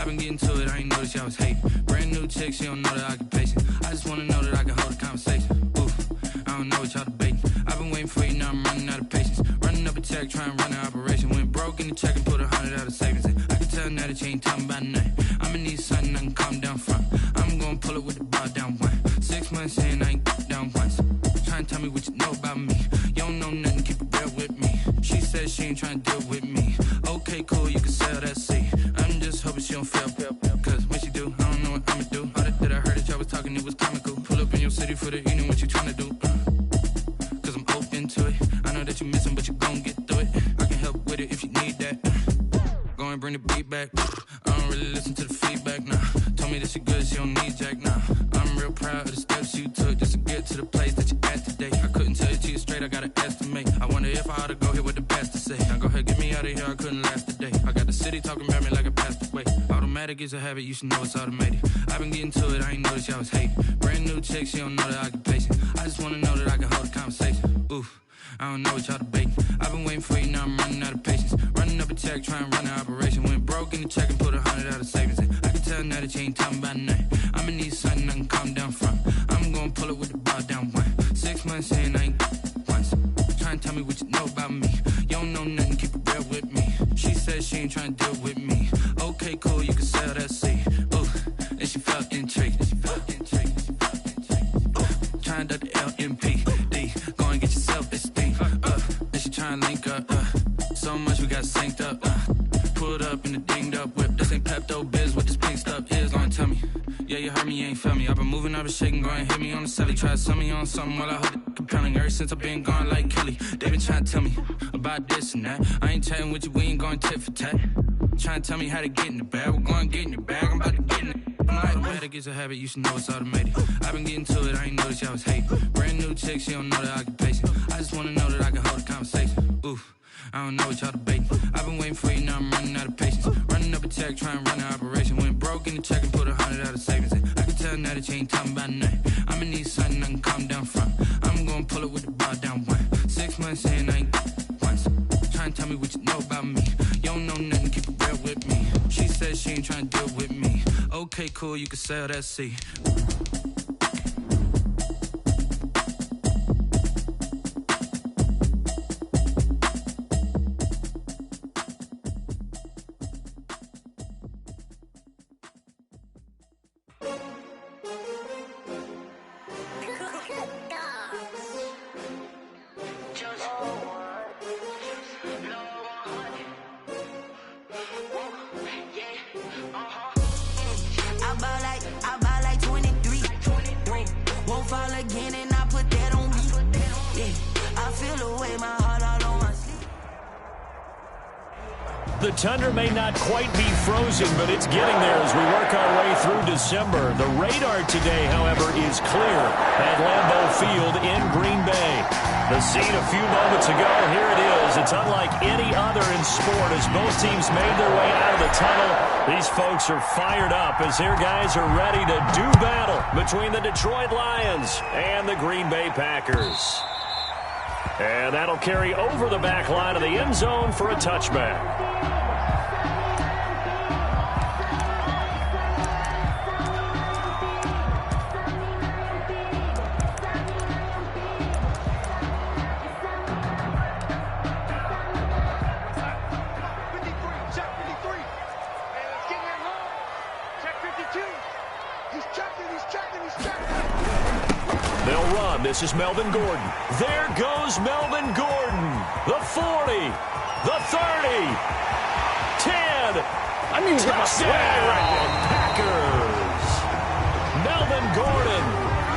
I've been getting to it, I ain't noticed y'all was hating. Brand new chick, she don't know the occupation. I just wanna know that I can hold a conversation. Oof, I don't know what y'all debating. I've been waiting for you, now I'm running out of patience. Running up a check, trying to run an operation. Went broke in the check and put 100 out of savings in. I can tell now that you ain't talking about nothing. I'ma need something I can calm down from. I'm gonna pull it with the bar down one. 6 months in, I ain't down once. Trying to tell me what you know about me. You don't know nothing, keep it real with me. She said she ain't trying to deal with me. Okay, cool, you can sell that seat. I'm just hoping she don't fail. Cause when she do, I don't know what I'ma do. All that I heard that y'all was talking, it was comical. Pull up in your city for the evening, what you trying to do? Cause I'm open to it. I know that you missing, but you gon' get through it. I can help with it if you need that. Go and bring the beat back. I don't really listen to the feedback, nah. Told me that she good, she don't need Jack, nah. I'm real proud of the steps you took just to get to the place that you at today. I couldn't tell it to you straight, I gotta estimate. I wonder if I ought to go here with the best to say. Now go ahead, get me out of here, I couldn't last today. I got the city talking about me like I passed away. Automatic is a habit, you should know it's automated. I've been getting to it, I ain't noticed y'all was hating. Brand new chick, she don't know the occupation. I just wanna know that I can hold a conversation. Oof, I don't know what y'all debating. I've been waiting for you, now I'm running out of patience. Running up a check, trying to run an operation. Went broke in the check and put 100 out of savings in. I can tell now that you ain't talking about nothing. I'ma need something I can calm down from. I'm gonna pull it with the bar down one. 6 months in, I ain't once. Trying to tell me what you know about me. You don't know nothing, keep it real with me. She said she ain't trying to deal with me. Okay, cool, you can sell that seat. Ooh, and she felt intrigued. Trying to the LMPD. Go and get your self-esteem. And she trying to link up. So much we got synced up. Pulled up in the dinged up whip. This ain't Pepto-Biz, what this pink stuff is. Gonna tell me. Yeah, you heard me, you ain't felt me. I've been moving, I've been shaking, go and hit me on the celly. Try to sell me on something while I hold it compelling. Ever since I've been gone like Kelly, they been trying to tell me about this and that. I ain't chatting with you, we ain't going tit for tat. Trying to tell me how to get in the bag. We're going to get in your bag, I'm about to get in it. I'm like, automatic is a habit, you should know it's automated. I've been getting to it, I ain't noticed y'all was hating. Brand new chick, she don't know the occupation. I just wanna know that I can hold a conversation. Oof, I don't know what y'all debating. I've been waiting for you, now I'm running out of patience. Running up a check, trying to run an operation. Went broke in the check and put 100 out of savings in. I can tell now that you ain't talking about nothing. I'ma need something I can calm down from. I'm gonna pull it with the bar down one. 6 months in, I ain't once. Trying to tell me what you know about me. You don't know nothing, keep it real with me. She said she ain't trying to deal with me. Okay, cool, you can sell that seat. The tundra may not quite be frozen, but it's getting there as we work our way through December. The radar today, however, is clear at Lambeau Field in Green Bay. The scene a few moments ago, here it is. It's unlike any other in sport as both teams made their way out of the tunnel. These folks are fired up as their guys are ready to do battle between the Detroit Lions and the Green Bay Packers. And that'll carry over the back line of the end zone for a touchback. They'll run. This is Melvin Gordon. There goes Melvin Gordon. The 40. The 30. 10. Touchdown, Packers. Melvin Gordon,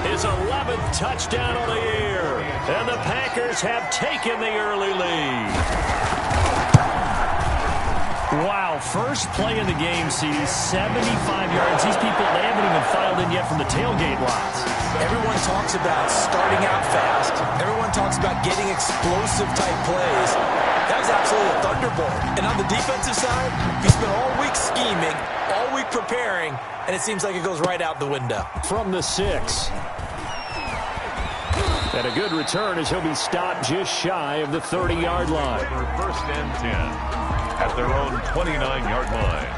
his 11th touchdown on the year. And the Packers have taken the early lead. Wow, first play in the game, CD, 75 yards. These people, they haven't even filed in yet from the tailgate lots. Everyone talks about starting out fast. Everyone talks about getting explosive-type plays. That was absolutely a thunderbolt. And on the defensive side, he spent all week scheming, all week preparing, and it seems like it goes right out the window. From the 6. And a good return as he'll be stopped just shy of the 30-yard line. For first and 10 at their own 29-yard line.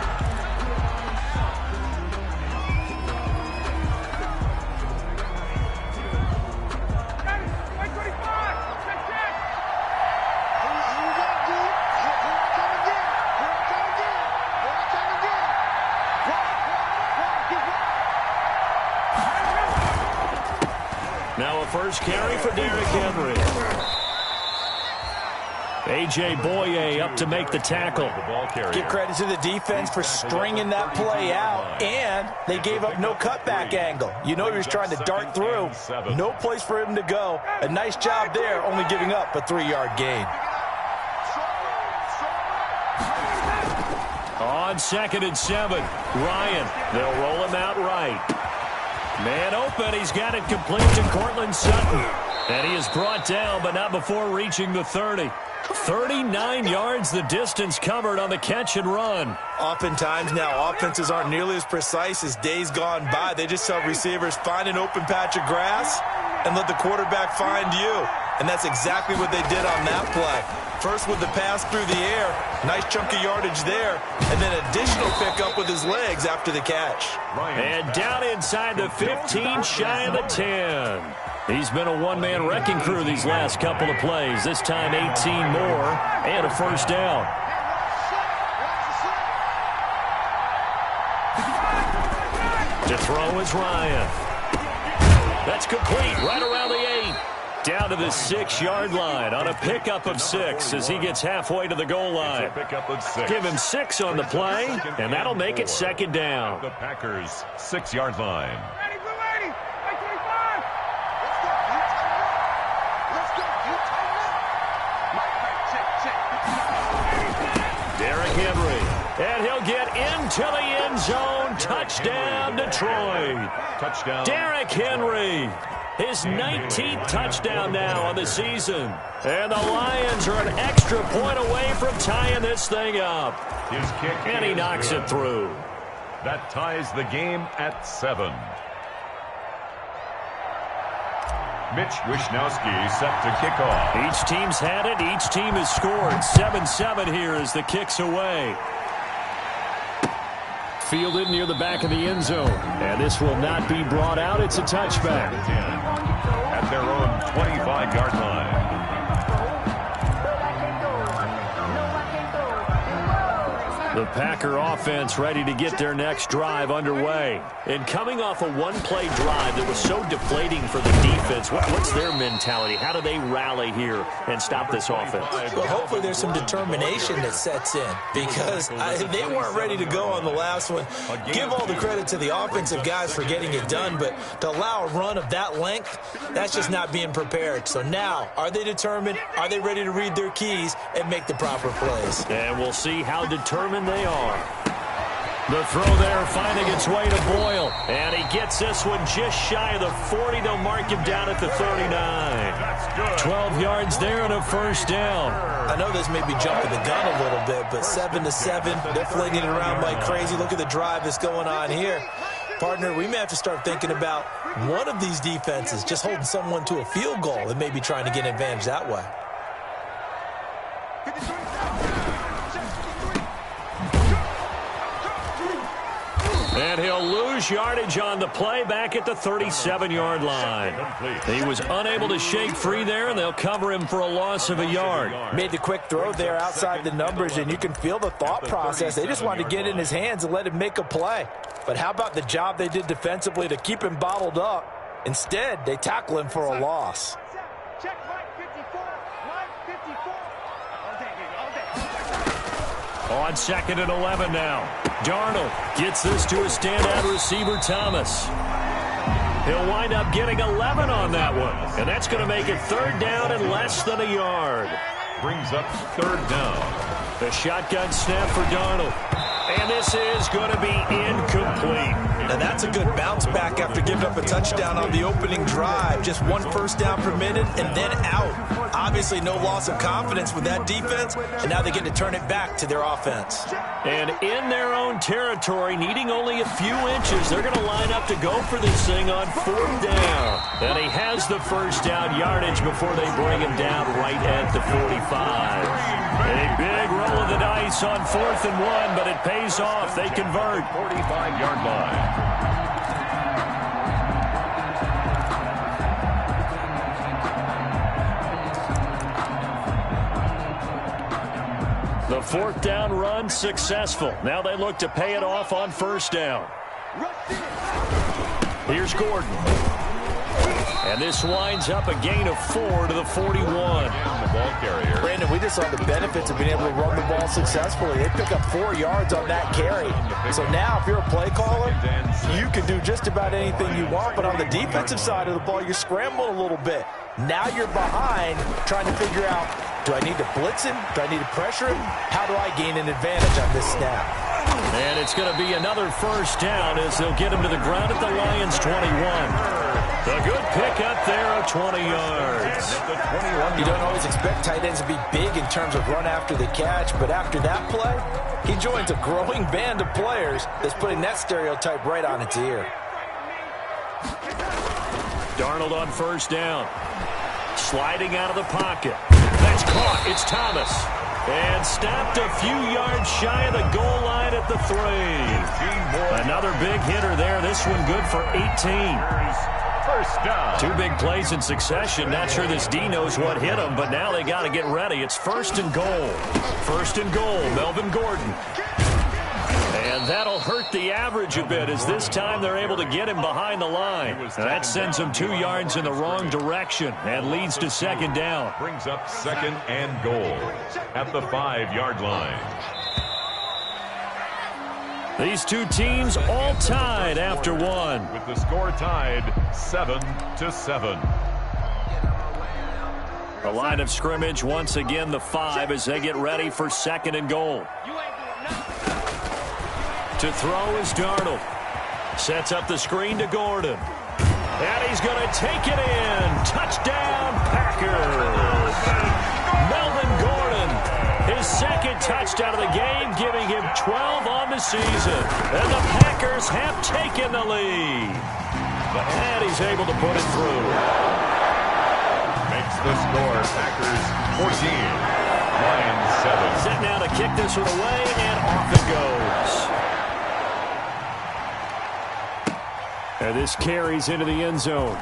Now a first carry for Derrick Henry. A.J. Boye up to make the tackle. Give credit to the defense for stringing that play out, and they gave up no cutback angle. You know he was trying to dart through. No place for him to go. A nice job there, only giving up a 3-yard gain. On 2nd and 7, Ryan. They'll roll him out right. Man open, he's got it complete to Cortland Sutton. And he is brought down, but not before reaching the 30. 39 yards the distance covered on the catch and run. Oftentimes now, offenses aren't nearly as precise as days gone by. They just tell receivers, find an open patch of grass and let the quarterback find you. And that's exactly what they did on that play. First with the pass through the air, nice chunk of yardage there, and then additional pickup with his legs after the catch. And down inside the 15, shy of the 10. He's been a one-man wrecking crew these last couple of plays. This time 18 more and a first down. To throw is Ryan. That's complete right around the 8. Down to the 6-yard line on a pickup of 6 as he gets halfway to the goal line. Give him 6 on the play, and that'll make it 2nd down. The Packers' 6-yard line. Derrick Henry, and he'll get into the end zone. Touchdown, Detroit. Touchdown. Derrick Henry. His 19th touchdown now on the season. And the Lions are an extra point away from tying this thing up. His kick. And he knocks it through. That ties the game at 7. Mitch Wishnowsky set to kick off. Each team's had it. Each team has scored. 7-7 here as the kick's away. Fielded near the back of the end zone. And this will not be brought out. It's a touchback. At their own 25-yard line. The Packer offense ready to get their next drive underway. And coming off a one-play drive that was so deflating for the defense, what's their mentality? How do they rally here and stop this offense? Well, hopefully there's some determination that sets in because they weren't ready to go on the last one. Give all the credit to the offensive guys for getting it done, but to allow a run of that length, that's just not being prepared. So now, are they determined? Are they ready to read their keys and make the proper plays? And we'll see how determined they are. The throw there finding its way to Boyle. And he gets this one just shy of the 40. They'll mark him down at the 39. 12 yards there and a first down. I know this may be jumping the gun a little bit, but 7-7, they're flinging it around like crazy. Look at the drive that's going on here. Partner, we may have to start thinking about one of these defenses just holding someone to a field goal and maybe trying to get an advantage that way. And he'll lose yardage on the play back at the 37-yard line. He was unable to shake free there, and they'll cover him for a loss of a yard. Made the quick throw there outside the numbers, and you can feel the thought process. They just wanted to get in his hands and let him make a play. But how about the job they did defensively to keep him bottled up? Instead, they tackle him for a loss. On 2nd and 11 now. Darnold gets this to a standout receiver, Thomas. He'll wind up getting 11 on that one. And that's going to make it 3rd down and less than a yard. Brings up 3rd down. The shotgun snap for Darnold. And this is going to be incomplete. Now that's a good bounce back after giving up a touchdown on the opening drive. Just 1 first down per minute and then out. Obviously no loss of confidence with that defense, and now they get to turn it back to their offense. And in their own territory, needing only a few inches, they're going to line up to go for this thing on 4th down. And he has the first down yardage before they bring him down right at the 45. A big roll of the dice on 4th and 1, but it pays off. They convert. 45-yard line. The 4th down run successful. Now they look to pay it off on 1st down. Here's Gordon. And this winds up a gain of 4 to the 41. The ball carrier. Brandon, we just saw the benefits of being able to run the ball successfully. They pick up 4 yards on that carry. So now, if you're a play caller, you can do just about anything you want. But on the defensive side of the ball, you're scrambling a little bit. Now you're behind, trying to figure out, do I need to blitz him? Do I need to pressure him? How do I gain an advantage on this snap? And it's going to be another first down as they'll get him to the ground at the Lions' 21. A good pickup there of 20 yards. You don't always expect tight ends to be big in terms of run after the catch, but after that play, he joins a growing band of players that's putting that stereotype right on its ear. Darnold on first down. Sliding out of the pocket. That's caught. It's Thomas. And stopped a few yards shy of the goal line at the 3. Another big hitter there. This one good for 18. First down. 2 big plays in succession. Not sure this D knows what hit him, but now they got to get ready. It's first and goal. First and goal, Melvin Gordon. And that'll hurt the average a bit as this time they're able to get him behind the line. That sends him 2 yards in the wrong direction and leads to second down. Brings up second and goal at the 5-yard line. These two teams all tied after one. With the score tied 7-7. The line of scrimmage once again the 5 as they get ready for second and goal. To throw is Darnold. Sets up the screen to Gordon. And he's going to take it in. Touchdown, Packers. Melvin Gordon, his second touchdown of the game, giving him 12 on the season. And the Packers have taken the lead. And he's able to put it through. Makes the score Packers 14. Lions 7. Set now to kick this one away, and off it goes. And this carries into the end zone.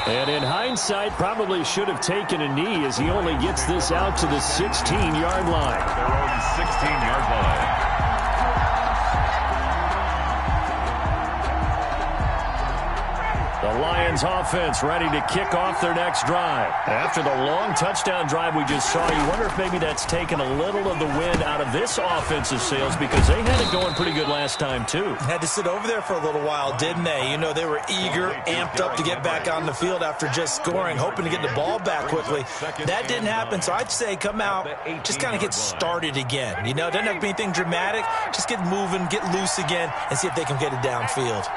And in hindsight, probably should have taken a knee as he only gets this out to the 16-yard line. Their own 16-yard line. The Lions offense ready to kick off their next drive. After the long touchdown drive we just saw, you wonder if maybe that's taken a little of the wind out of this offensive sails because they had it going pretty good last time too. Had to sit over there for a little while, didn't they? You know, they were eager, amped up to get back on the field after just scoring, hoping to get the ball back quickly. That didn't happen, so I'd say come out, just kind of get started again. You know, it doesn't have to be anything dramatic. Just get moving, get loose again, and see if they can get it downfield.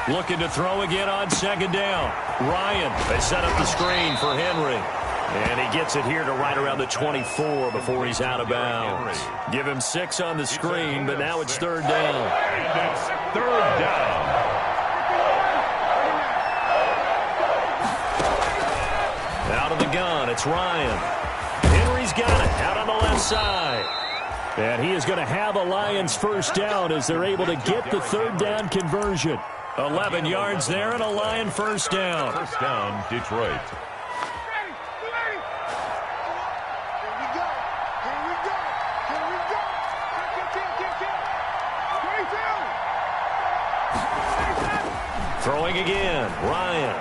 Looking to throw again on second down. Ryan, they set up the screen for Henry. And he gets it here to right around the 24 before he's out of bounds. Give him 6 on the screen, but now it's third down. And it's third down. Out of the gun, it's Ryan. Henry's got it out on the left side. And he is going to have a Lions first down as they're able to get the third down conversion. 11 yards there and a Lion first down. First down, Detroit. Throwing again, Ryan.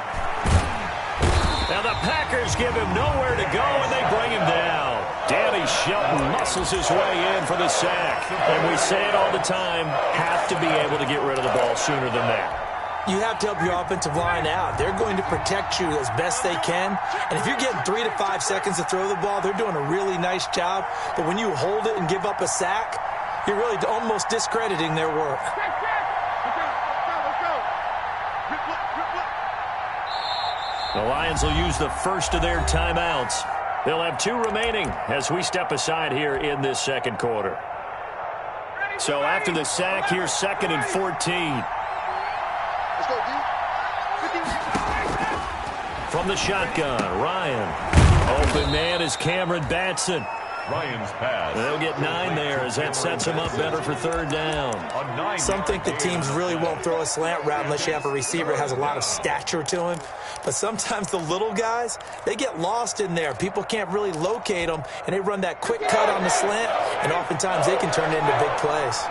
Now the Packers give him nowhere to go, and they bring him down. Danny Shelton muscles his way in for the sack. And we say it all the time, have to be able to get rid of the ball sooner than that. You have to help your offensive line out. They're going to protect you as best they can. And if you're getting 3 to 5 seconds to throw the ball, they're doing a really nice job. But when you hold it and give up a sack, you're really almost discrediting their work. The Lions will use the first of their timeouts. They'll have 2 remaining as we step aside here in this second quarter. So after the sack, here's second and 14. From the shotgun, Ryan. Open man is Cameron Batson. Ryan's pass. They'll get 9 there as that sets him up better for third down. Some think the teams really won't throw a slant route unless you have a receiver that has a lot of stature to him. But sometimes the little guys, they get lost in there. People can't really locate them, and they run that quick cut on the slant, and oftentimes they can turn it into big plays.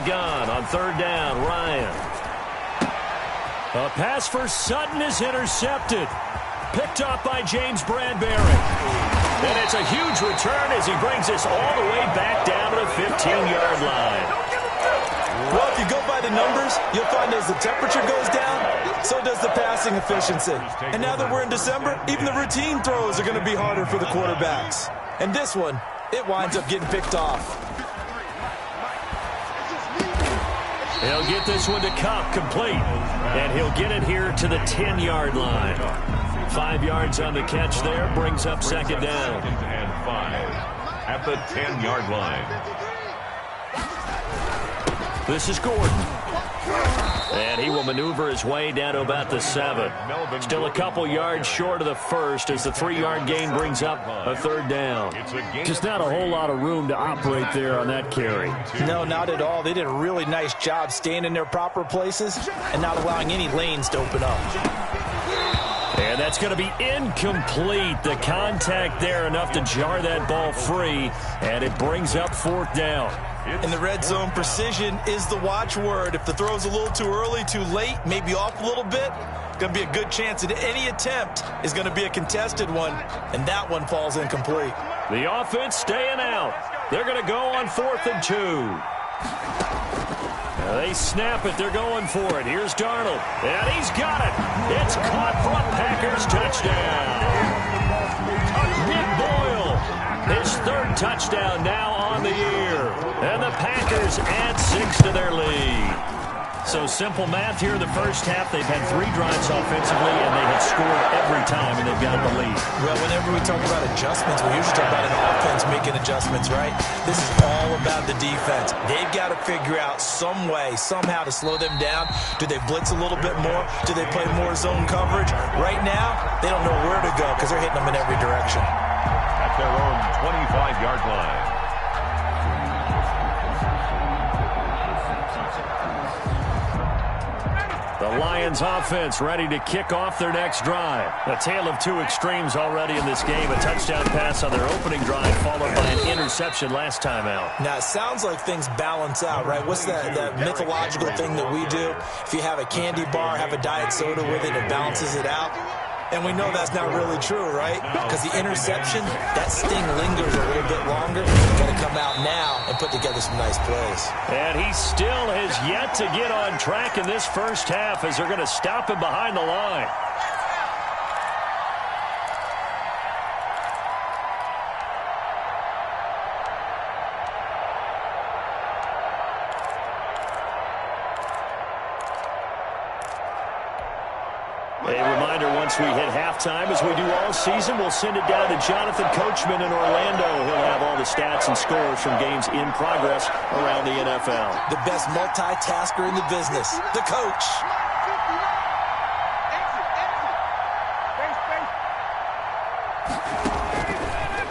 gun on third down. Ryan. A pass for Sutton is intercepted. Picked off by James Bradbury. And it's a huge return as he brings us all the way back down to the 15-yard line. Well, if you go by the numbers, you'll find as the temperature goes down, so does the passing efficiency. And now that we're in December, even the routine throws are going to be harder for the quarterbacks. And this one, it winds up getting picked off. He'll get this one to Cup, complete. And he'll get it here to the 10-yard line. 5 yards on the catch there, brings up second down. And 5 at the 10-yard line. This is Gordon. And he will maneuver his way down to about the 7. Still a couple yards short of the first as the 3-yard gain brings up a third down. Just not a whole lot of room to operate there on that carry. No, not at all. They did a really nice job staying in their proper places and not allowing any lanes to open up. And that's going to be incomplete. The contact there enough to jar that ball free, and it brings up fourth down. In the red zone, precision is the watchword. If the throw's a little too early, too late, maybe off a little bit, going to be a good chance that any attempt is going to be a contested one, and that one falls incomplete. The offense staying out. They're going to go on 4th and 2. They snap it. They're going for it. Here's Darnold. And he's got it. It's caught for a Packers touchdown. Nick Boyle, his 3rd touchdown now on the year. And the Packers add 6 to their lead. So simple math here in the first half. They've had 3 drives offensively, and they have scored every time, and they've got the lead. Well, whenever we talk about adjustments, we usually talk about an offense making adjustments, right? This is all about the defense. They've got to figure out some way, somehow to slow them down. Do they blitz a little bit more? Do they play more zone coverage? Right now, they don't know where to go because they're hitting them in every direction. At their own 25-yard line. The Lions offense ready to kick off their next drive. A tale of 2 extremes already in this game. A touchdown pass on their opening drive followed by an interception last time out. Now, it sounds like things balance out, right? What's that mythological thing that we do? If you have a candy bar, have a diet soda with it, it balances it out. And we know that's not really true, right? Because the interception, that sting lingers a little bit longer. You've got to come out now and put together some nice plays. And he still has yet to get on track in this first half as they're going to stop him behind the line. Once we hit halftime, as we do all season, we'll send it down to Jonathan Coachman in Orlando. He'll have all the stats and scores from games in progress around the NFL. The best multitasker in the business, the coach.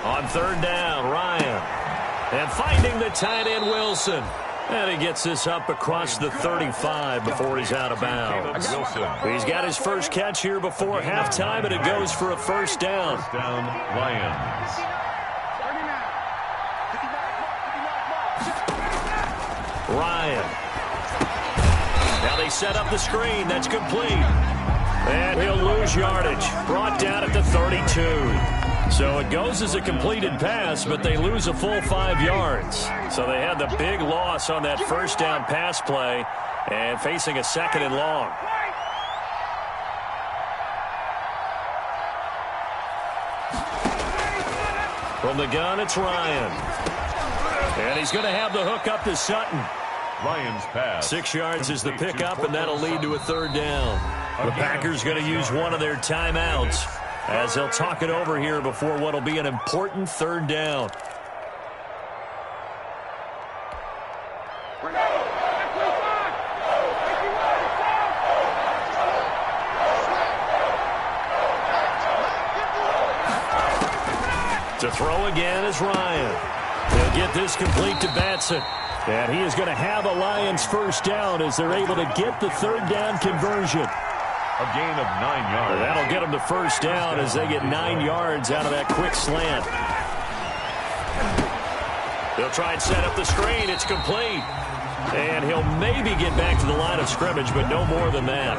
On third down, Ryan. And finding the tight end, Wilson. And he gets this up across the 35 before he's out of bounds. He's got his first catch here before halftime, and it goes for a first down. First down, Lions. Ryan. Now they set up the screen. That's complete. And he'll lose yardage. Brought down at the 32. So it goes as a completed pass, but they lose a full 5 yards. So they had the big loss on that first down pass play and facing a 2nd and long. From the gun, it's Ryan. And he's going to have the hook up to Sutton. Lions pass. 6 yards is the pickup, and that'll lead to a third down. The Packers going to use one of their timeouts as they'll talk it over here before what will be an important third down. To throw again is Ryan. He'll get this complete to Batson. And he is going to have a Lions first down as they're able to get the third down conversion. A gain of 9 yards. That'll get them to first down as they get 9 yards out of that quick slant. They'll try and set up the screen. It's complete. And he'll maybe get back to the line of scrimmage, but no more than that.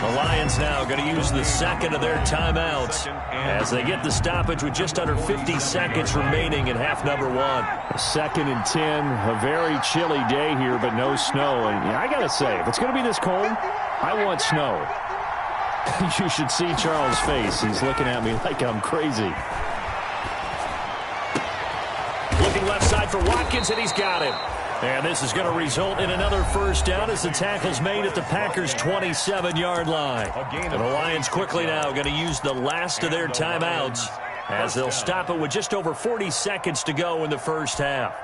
The Lions now going to use the second of their timeouts as they get the stoppage with just under 50 seconds remaining in half number 1. 2nd and 10, a very chilly day here, but no snow. And I got to say, if it's going to be this cold, I want snow. You should see Charles' face. He's looking at me like I'm crazy. Looking left side for Watkins, and he's got him. And this is going to result in another first down as the tackle's made at the Packers' 27-yard line. And the Lions quickly now going to use the last of their timeouts as they'll stop it with just over 40 seconds to go in the first half.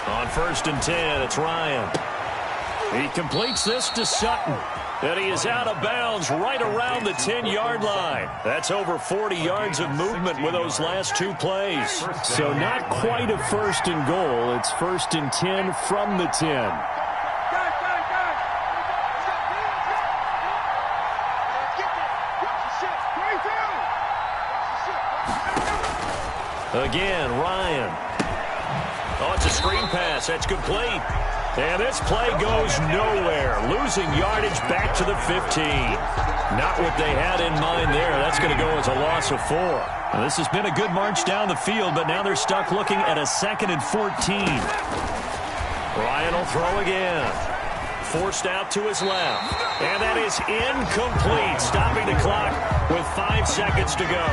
On 1st and 10, it's Ryan. He completes this to Sutton. And he is out of bounds right around the 10-yard line. That's over 40 yards of movement with those last 2 plays. So not quite a 1st and goal. It's 1st and 10 from the 10. Again, Ryan. Oh, it's a screen pass. That's complete. And this play goes nowhere. Losing yardage back to the 15. Not what they had in mind there. That's going to go as a loss of 4. Now, this has been a good march down the field, but now they're stuck looking at a 2nd and 14. Ryan will throw again. Forced out to his left. And that is incomplete. Stopping the clock with 5 seconds to go.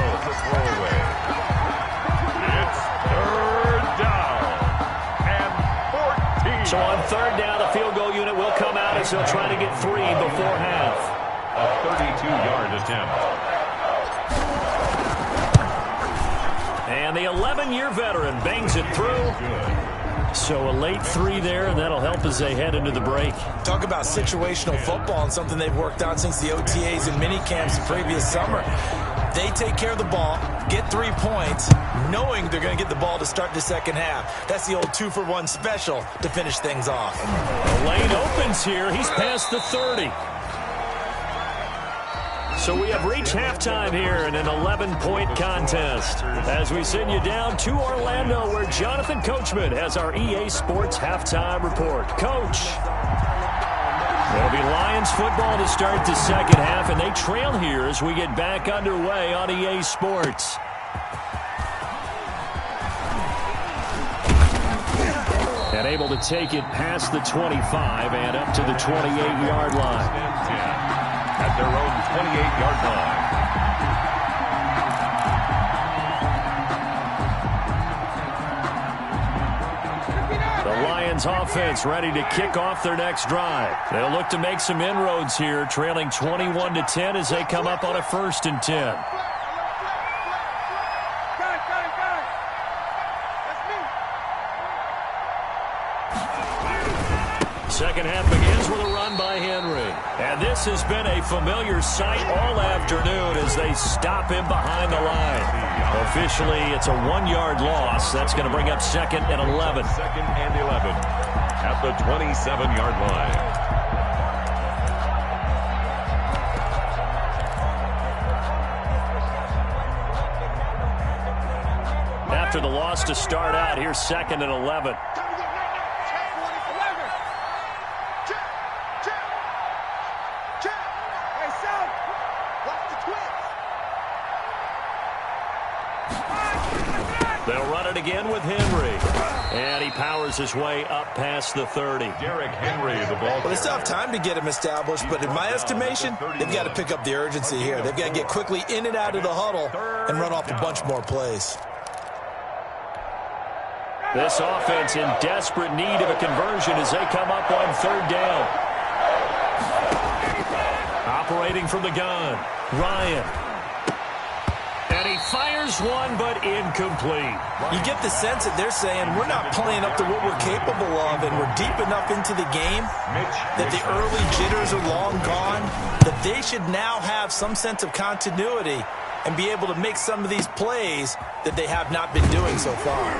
It's 3rd down and 14. So on 3rd down, the field goal unit will come out as they'll try to get 3 before half. A 32-yard attempt. And the 11-year veteran bangs it through. So a late 3 there, and that'll help as they head into the break. Talk about situational football and something they've worked out since the OTAs and mini camps the previous summer. They take care of the ball, get 3 points, knowing they're going to get the ball to start the second half. That's the old 2-for-1 special to finish things off. The lane opens here. He's past the 30. So we have reached halftime here in an 11-point contest as we send you down to Orlando where Jonathan Coachman has our EA Sports halftime report. Coach. It'll be Lions football to start the second half, and they trail here as we get back underway on EA Sports. And able to take it past the 25 and up to the 28-yard line. At their own 28-yard line. The Lions offense ready to kick off their next drive. They'll look to make some inroads here, trailing 21-10 as they come up on a 1st and 10. Second half begins with a run by Henry. And this has been a familiar sight all afternoon as they stop him behind the line. Officially, it's a 1-yard loss. That's going to bring up 2nd and 11. 2nd and 11 at the 27-yard line. After the loss to start out, here's 2nd and 11. They'll run it again with Henry. And he powers his way up past the 30. Derrick Henry, the ball. Well, they still have time to get him established, but in my estimation, they've got to pick up the urgency here. They've got to get quickly in and out of the huddle and run off a bunch more plays. This offense in desperate need of a conversion as they come up on 3rd down. Operating from the gun, Ryan. And he fires one, but incomplete. You get the sense that they're saying we're not playing up to what we're capable of, and we're deep enough into the game that the early jitters are long gone, that they should now have some sense of continuity and be able to make some of these plays that they have not been doing so far.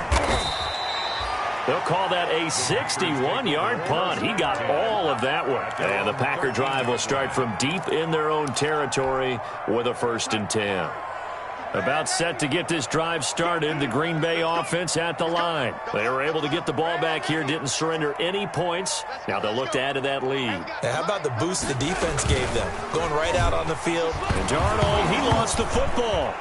They'll call that a 61-yard punt. He got all of that one. And the Packer drive will start from deep in their own territory with a 1st and 10. About set to get this drive started, the Green Bay offense at the line. They were able to get the ball back here, didn't surrender any points. Now they'll look to add to that lead. And how about the boost the defense gave them? Going right out on the field. And Darnold, he lost the football.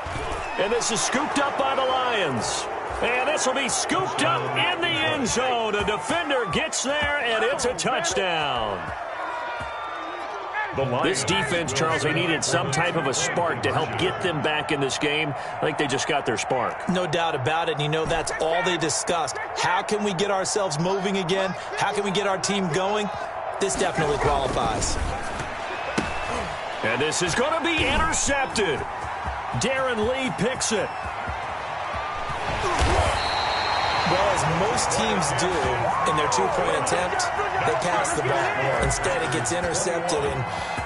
And this is scooped up by the Lions. And this will be scooped up in the end zone. A defender gets there, and it's a touchdown. This defense, Charles, they needed some type of a spark to help get them back in this game. I think they just got their spark. No doubt about it. And you know that's all they discussed. How can we get ourselves moving again? How can we get our team going? This definitely qualifies. And this is going to be intercepted. Darren Lee picks it. Well, as most teams do in their two-point attempt, they pass the ball. Instead, it gets intercepted. And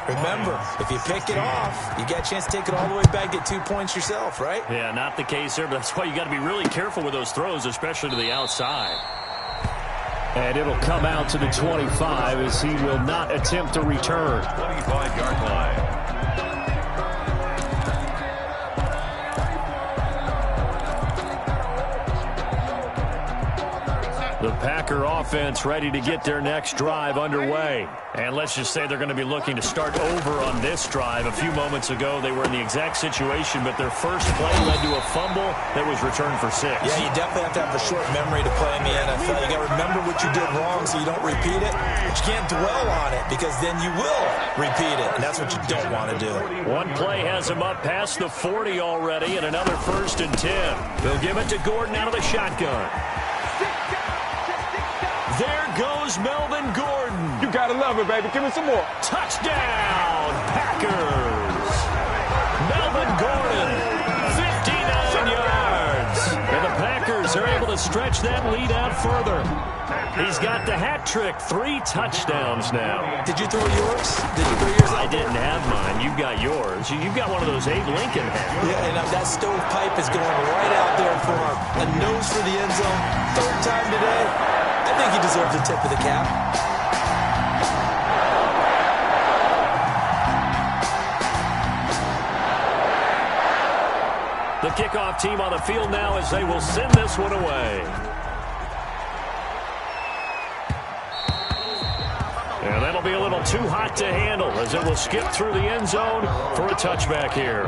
remember, if you pick it off, you get a chance to take it all the way back, get 2 points yourself, right? Yeah, not the case here, but that's why you got to be really careful with those throws, especially to the outside. And it'll come out to the 25 as he will not attempt to return. 25-yard line. The Packer offense ready to get their next drive underway. And let's just say they're going to be looking to start over on this drive. A few moments ago, they were in the exact situation, but their first play led to a fumble that was returned for 6. Yeah, you definitely have to have a short memory to play in the NFL. You got to remember what you did wrong so you don't repeat it. But you can't dwell on it because then you will repeat it, and that's what you don't want to do. One play has him up past the 40 already, and another 1st and 10. They'll give it to Gordon out of the shotgun. There goes Melvin Gordon. You gotta love it, baby. Give me some more. Touchdown, Packers. Melvin Gordon, 59 yards. And the Packers are able to stretch that lead out further. He's got the hat trick, 3 touchdowns now. Did you throw yours? Did you throw yours? I didn't have mine. You've got yours. You've got one of those Abe Lincoln hats. Yeah, and that stovepipe is going right out there for him. A nose for the end zone. 3rd time today. I think he deserves a tip of the cap. The kickoff team on the field now as they will send this one away. And that'll be a little too hot to handle as it will skip through the end zone for a touchback here.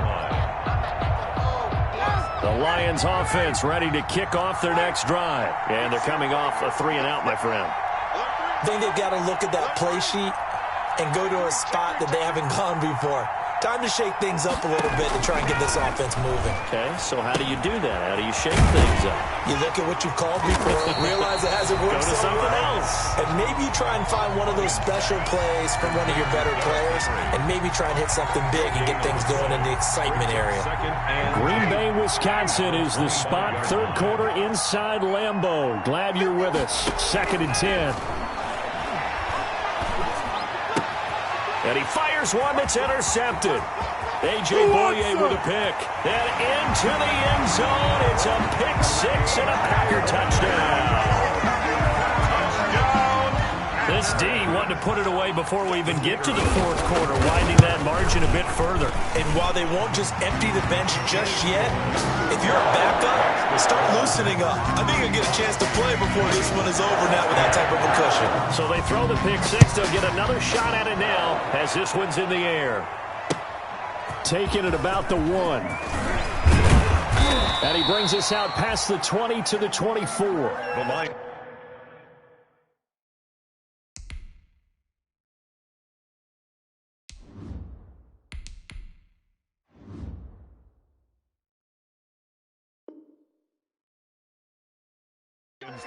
The Lions offense ready to kick off their next drive. And they're coming off a 3-and-out, my friend. I think they've got to look at that play sheet and go to a spot that they haven't gone before. Time to shake things up a little bit to try and get this offense moving. Okay, so how do you do that? How do you shake things up? You look at what you've called before, realize it hasn't worked Go to something else. And maybe you try and find one of those special plays from one of your better players, and maybe try and hit something big and get things going in the excitement area. Green Bay, Wisconsin is the spot. 3rd quarter inside Lambeau. Glad you're with us. 2nd and 10. And he fires one that's intercepted. A.J. Boye with a pick. And into the end zone. It's a pick 6 and a Packer touchdown. This D wanting to put it away before we even get to the 4th quarter, widening that margin a bit further. And while they won't just empty the bench just yet, if you're a backup, start loosening up. I think you'll get a chance to play before this one is over now with that type of a cushion. So they throw the pick 6. They'll get another shot at it now as this one's in the air. Taking it about the 1. And he brings us out past the 20 to the 24. The line.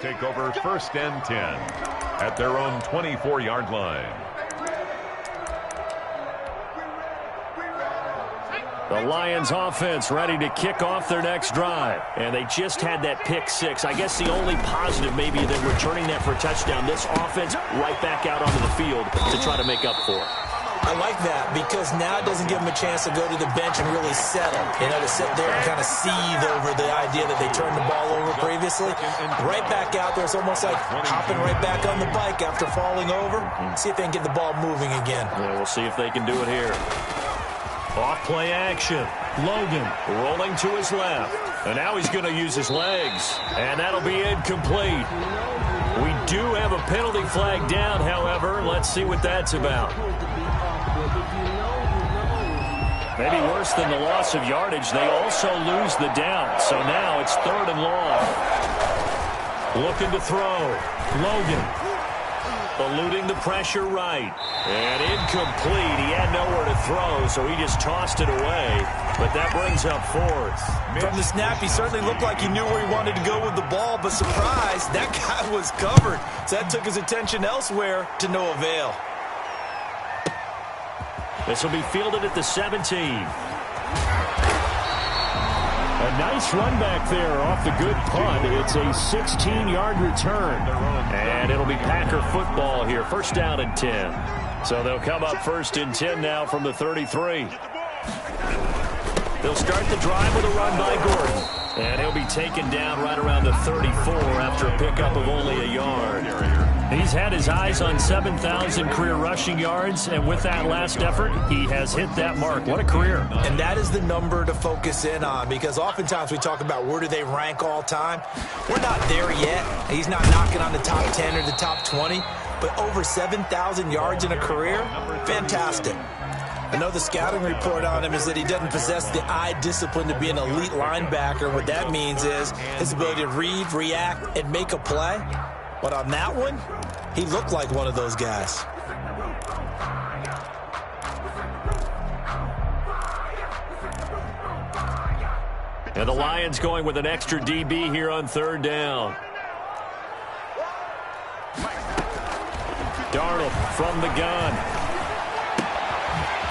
Take over 1st and 10 at their own 24-yard line. The Lions offense ready to kick off their next drive. And they just had that pick 6. I guess the only positive maybe that returning that for a touchdown. This offense right back out onto the field to try to make up for it. I like that because now it doesn't give them a chance to go to the bench and really settle. You know, to sit there and kind of seethe over the idea that they turned the ball over previously. Right back out there. It's almost like hopping right back on the bike after falling over. See if they can get the ball moving again. Yeah, we'll see if they can do it here. Off-play action. Logan rolling to his left. And now he's going to use his legs. And that'll be incomplete. We do have a penalty flag down, however. Let's see what that's about. Maybe worse than the loss of yardage, they also lose the down. So now it's 3rd and long. Looking to throw. Logan. Eluding the pressure right. And incomplete. He had nowhere to throw, so he just tossed it away. But that brings up 4th. From the snap, he certainly looked like he knew where he wanted to go with the ball, but surprise, that guy was covered. So that took his attention elsewhere to no avail. This will be fielded at the 17. A nice run back there off the good punt. It's a 16-yard return. And it'll be Packer football here. 1st down and 10. So they'll come up 1st and 10 now from the 33. They'll start the drive with a run by Gordon. And he'll be taken down right around the 34 after a pickup of only a yard. He's had his eyes on 7,000 career rushing yards, and with that last effort, he has hit that mark. What a career. And that is the number to focus in on, because oftentimes we talk about where do they rank all time. We're not there yet. He's not knocking on the top 10 or the top 20, but over 7,000 yards in a career, fantastic. I know the scouting report on him is that he doesn't possess the eye discipline to be an elite linebacker. What that means is his ability to read, react, and make a play. But on that one, he looked like one of those guys. And the Lions going with an extra DB here on 3rd down. Darnold from the gun.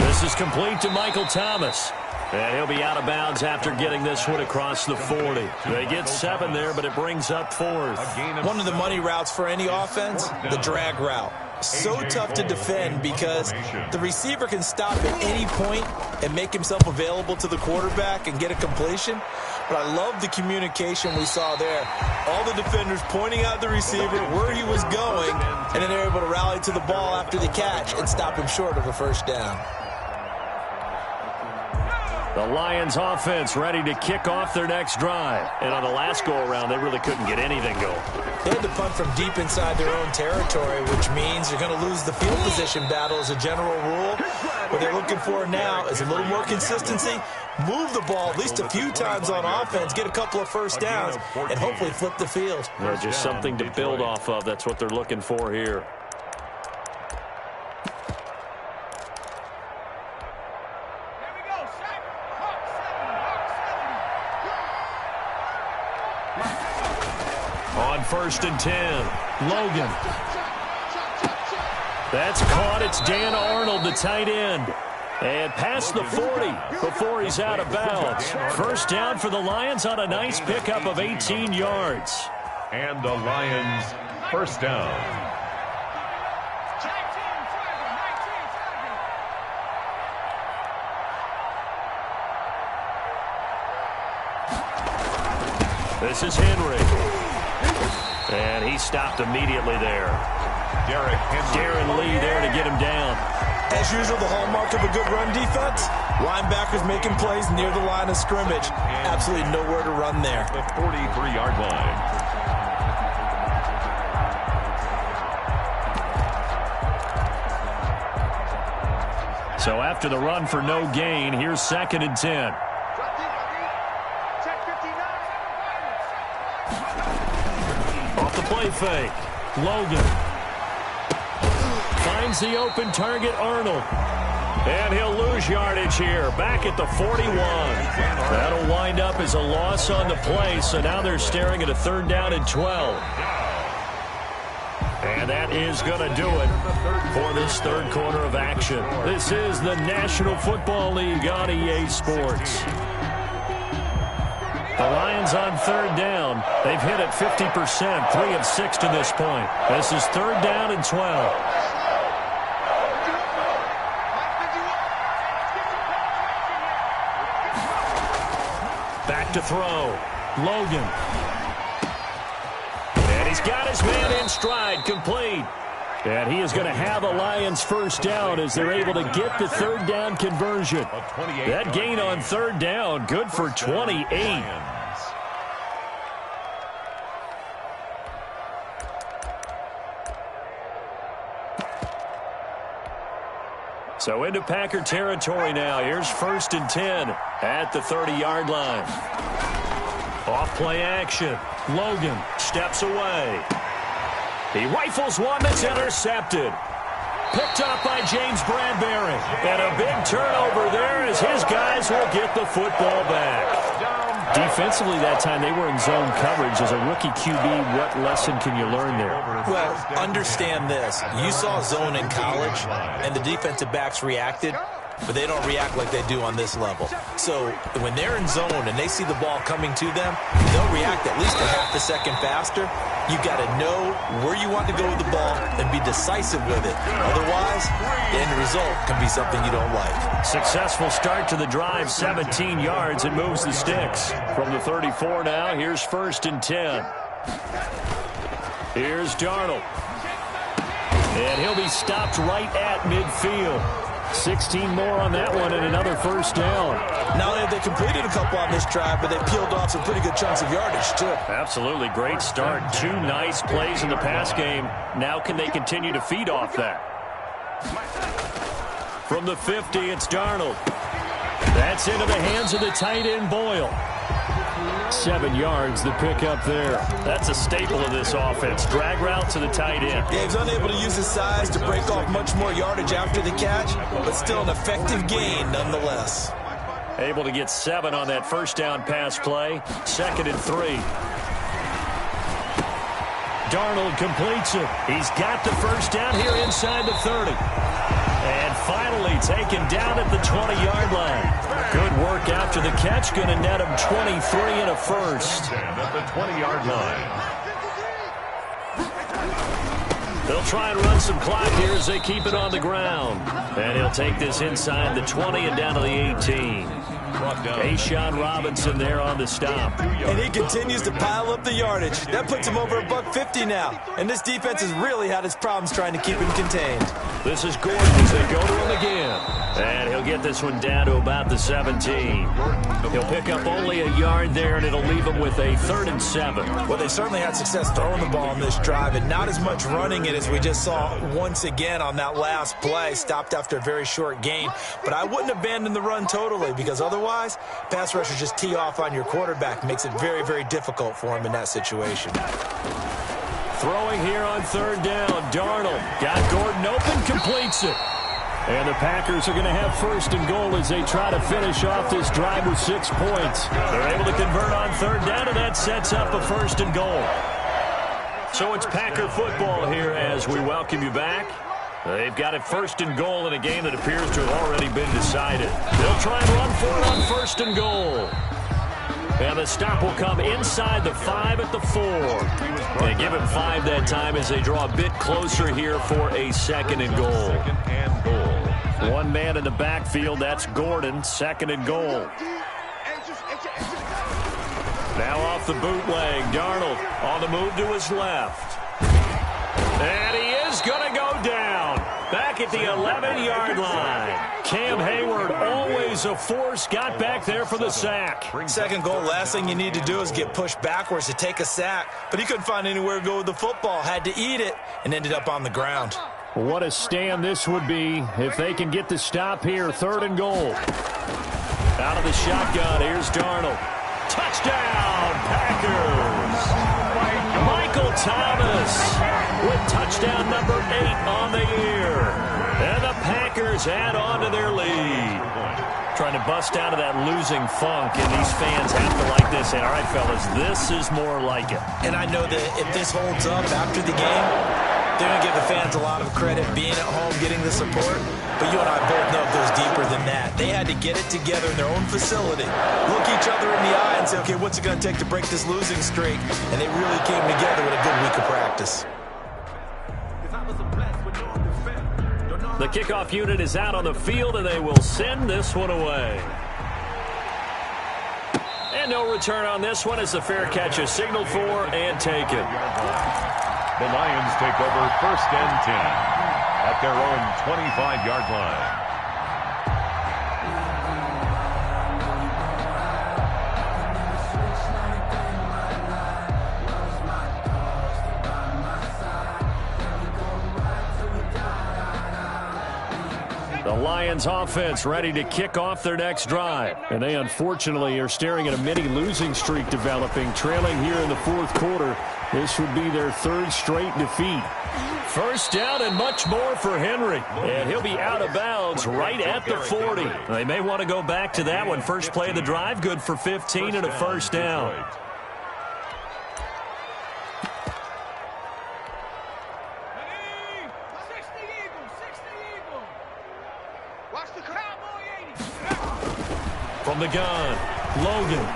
This is complete to Michael Thomas. And he'll be out of bounds after getting this one across the 40. They get 7 there, but it brings up 4th. One of the money routes for any offense, the drag route. So tough to defend because the receiver can stop at any point and make himself available to the quarterback and get a completion. But I love the communication we saw there. All the defenders pointing out the receiver, where he was going, and then they're able to rally to the ball after the catch and stop him short of a 1st down. The Lions offense ready to kick off their next drive. And on the last go-around, they really couldn't get anything going. They had to punt from deep inside their own territory, which means you're going to lose the field position battle as a general rule. What they're looking for now is a little more consistency, move the ball at least a few times on offense, get a couple of 1st downs, and hopefully flip the field. Well, just something to build off of. That's what they're looking for here. On 1st and 10, Logan. That's caught. It's Dan Arnold, the tight end. And past the 40 before he's out of bounds. 1st down for the Lions on a nice pickup of 18 yards. And the Lions 1st down. This is Henry. And he stopped immediately there. Darren Lee there to get him down. As usual, the hallmark of a good run defense, linebackers making plays near the line of scrimmage. Absolutely nowhere to run there. The 43-yard line. So after the run for no gain, here's 2nd and 10. Off the play fake. Logan finds the open target, Arnold. And he'll lose yardage here. Back at the 41. That'll wind up as a loss on the play. So now they're staring at a 3rd down and 12. And that is going to do it for this 3rd quarter of action. This is the National Football League on EA Sports. The Lions on 3rd down. They've hit it 50%, 3 of 6 to this point. This is 3rd down and 12. to throw. Logan. And he's got his man in stride, complete. And he is going to have a Lions first down as they're able to get the third down conversion. That gain on third down, good for 28. So into Packer territory now. Here's 1st and 10 at the 30-yard line. Off play action. Logan steps away. He rifles one that's intercepted. Picked up by James Bradbury. And a big turnover there as his guys will get the football back. Defensively that time, they were in zone coverage. As a rookie QB, what lesson can you learn there? Well, understand this. You saw zone in college, and the defensive backs reacted, but they don't react like they do on this level. So when they're in zone and they see the ball coming to them, they'll react at least a half a second faster. You've got to know where you want to go with the ball and be decisive with it. Otherwise, the end result can be something you don't like. Successful start to the drive, 17 yards. It moves the sticks. From the 34 now, here's 1st and 10. Here's Darnold. And he'll be stopped right at midfield. 16 more on that one and another first down. Not only have they completed a couple on this drive, but they peeled off some pretty good chunks of yardage, too. Absolutely. Great start. 2 nice plays in the pass game. Now can they continue to feed off that? From the 50, it's Darnold. That's into the hands of the tight end, Boyle. 7 yards, the pickup there. That's a staple of this offense. Drag route to the tight end. Yeah, he's unable to use his size to break off much more yardage after the catch, but still an effective gain nonetheless. Able to get 7 on that first down pass play. 2nd and 3. Darnold completes it. He's got the first down here inside the 30. And finally taken down at the 20-yard line. Good work after the catch. Going to net him 23 and a first. At the 20-yard line. They'll try and run some clock here as they keep it on the ground. And he'll take this inside the 20 and down to the 18. A'Shawn Robinson there on the stop. And he continues to pile up the yardage. That puts him over $150 now. And this defense has really had its problems trying to keep him contained. This is Gordon as they go to him again. And he'll get this one down to about the 17. He'll pick up only a yard there, and it'll leave him with a 3rd and 7. Well, they certainly had success throwing the ball on this drive, and not as much running it as we just saw once again on that last play. Stopped after a very short gain. But I wouldn't abandon the run totally, because otherwise, pass rushers just tee off on your quarterback. Makes it very, very difficult for him in that situation. Throwing here on 3rd down. Darnold got Gordon open, completes it. And the Packers are going to have 1st and goal as they try to finish off this drive with 6 points. They're able to convert on 3rd down, and that sets up a 1st and goal. So it's Packer football here as we welcome you back. They've got it 1st and goal in a game that appears to have already been decided. They'll try and run for it on 1st and goal. And the stop will come inside the 5 at the 4. They give him 5 that time as they draw a bit closer here for a 2nd and goal. One man in the backfield, that's Gordon, 2nd and goal. Now off the bootleg, Darnold on the move to his left. And he is going to go down. Back at the 11-yard line. Cam Hayward, always a force, got back there for the sack. 2nd goal, last thing you need to do is get pushed backwards to take a sack. But he couldn't find anywhere to go with the football, had to eat it, and ended up on the ground. What a stand this would be if they can get the stop here. 3rd and goal. Out of the shotgun, here's Darnold. Touchdown, Packers. Michael Thomas with touchdown number 8 on the year. And the Packers add on to their lead. Trying to bust out of that losing funk, and these fans have to like this. And all right, fellas, this is more like it. And I know that if this holds up after the game, they're going to give the fans a lot of credit being at home, getting the support. But you and I both know it goes deeper than that. They had to get it together in their own facility, look each other in the eye and say, okay, what's it going to take to break this losing streak? And they really came together with a good week of practice. The kickoff unit is out on the field, and they will send this one away. And no return on this one as the fair catch is signaled for and taken. The Lions take over 1st and 10 at their own 25-yard line. The Lions offense ready to kick off their next drive. And they unfortunately are staring at a mini losing streak developing, trailing here in the 4th quarter. This would be their 3rd straight defeat. First down and much more for Henry. And he'll be out of bounds right at the 40. They may want to go back to that one. First play of the drive, good for 15 and a first down. From the gun, Logan.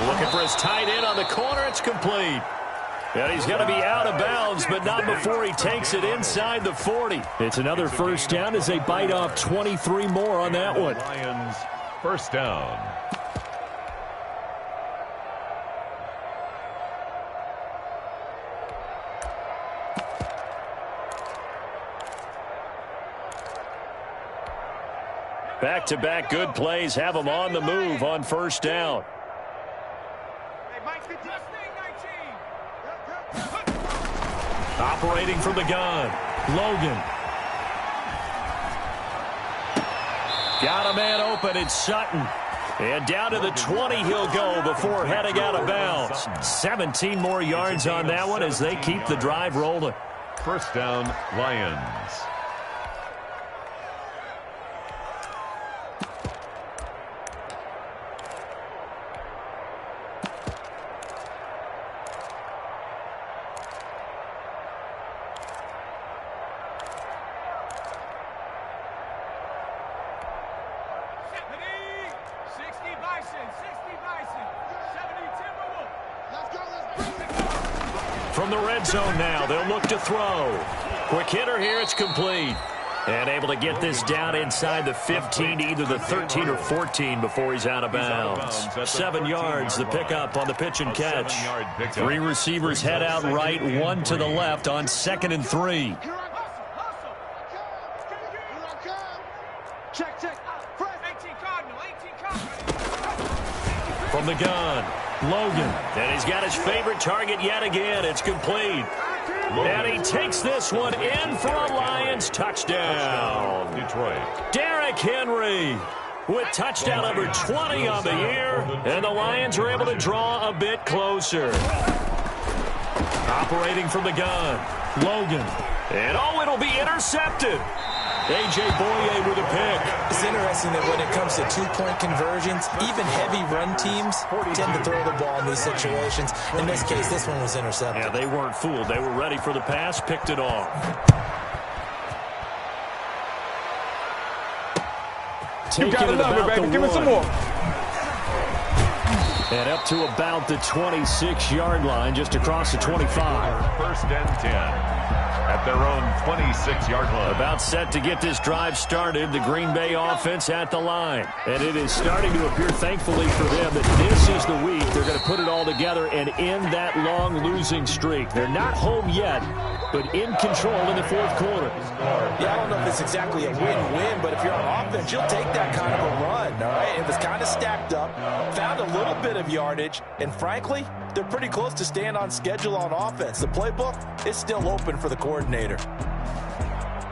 Looking for his tight end on the corner. It's complete. And he's going to be out of bounds, but not before he takes it inside the 40. It's another first down as they bite off 23 more on that one. Lions, first down. Back-to-back good plays have them on the move on first down. Operating from the gun, Logan. Got a man open, it's Sutton. And down to the 20 he'll go before heading out of bounds. 17 more yards on that one as they keep the drive rolling. First down, Lions. From the red zone now, they'll look to throw. Quick hitter here, it's complete. And able to get this down inside the 15, either the 13 or 14 before he's out of bounds. 7 yards, the pickup on the pitch and catch. 3 receivers head out right, 1 to the left on 2nd and 3. From the gun, Logan. And he's got his favorite target yet again. It's complete. And he takes this one in for a Lions touchdown. Detroit. Derrick Henry with touchdown number 20 on the year. And the Lions are able to draw a bit closer. Operating from the gun, Logan. And oh, it'll be intercepted. A.J. Boye with a pick. It's interesting that when it comes to two-point conversions, even heavy run teams tend to throw the ball in these situations. In this case, this one was intercepted. Yeah, they weren't fooled. They were ready for the pass, picked it off. You gotta love it, baby. Give me some more. And up to about the 26-yard line, just across the 25. First and 10. At their own 26-yard line. About set to get this drive started. The Green Bay offense at the line. And it is starting to appear, thankfully for them, that this is the week they're going to put it all together and end that long losing streak. They're not home yet, but in control in the 4th quarter. Yeah, I don't know if it's exactly a win-win, but if you're on offense, you'll take that kind of a run, all right? It was kind of stacked up, found a little bit of yardage, and frankly, they're pretty close to staying on schedule on offense. The playbook is still open for the coordinator.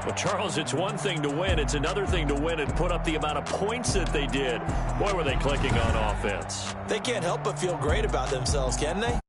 Well, Charles, it's one thing to win. It's another thing to win and put up the amount of points that they did. Boy, were they clicking on offense. They can't help but feel great about themselves, can they?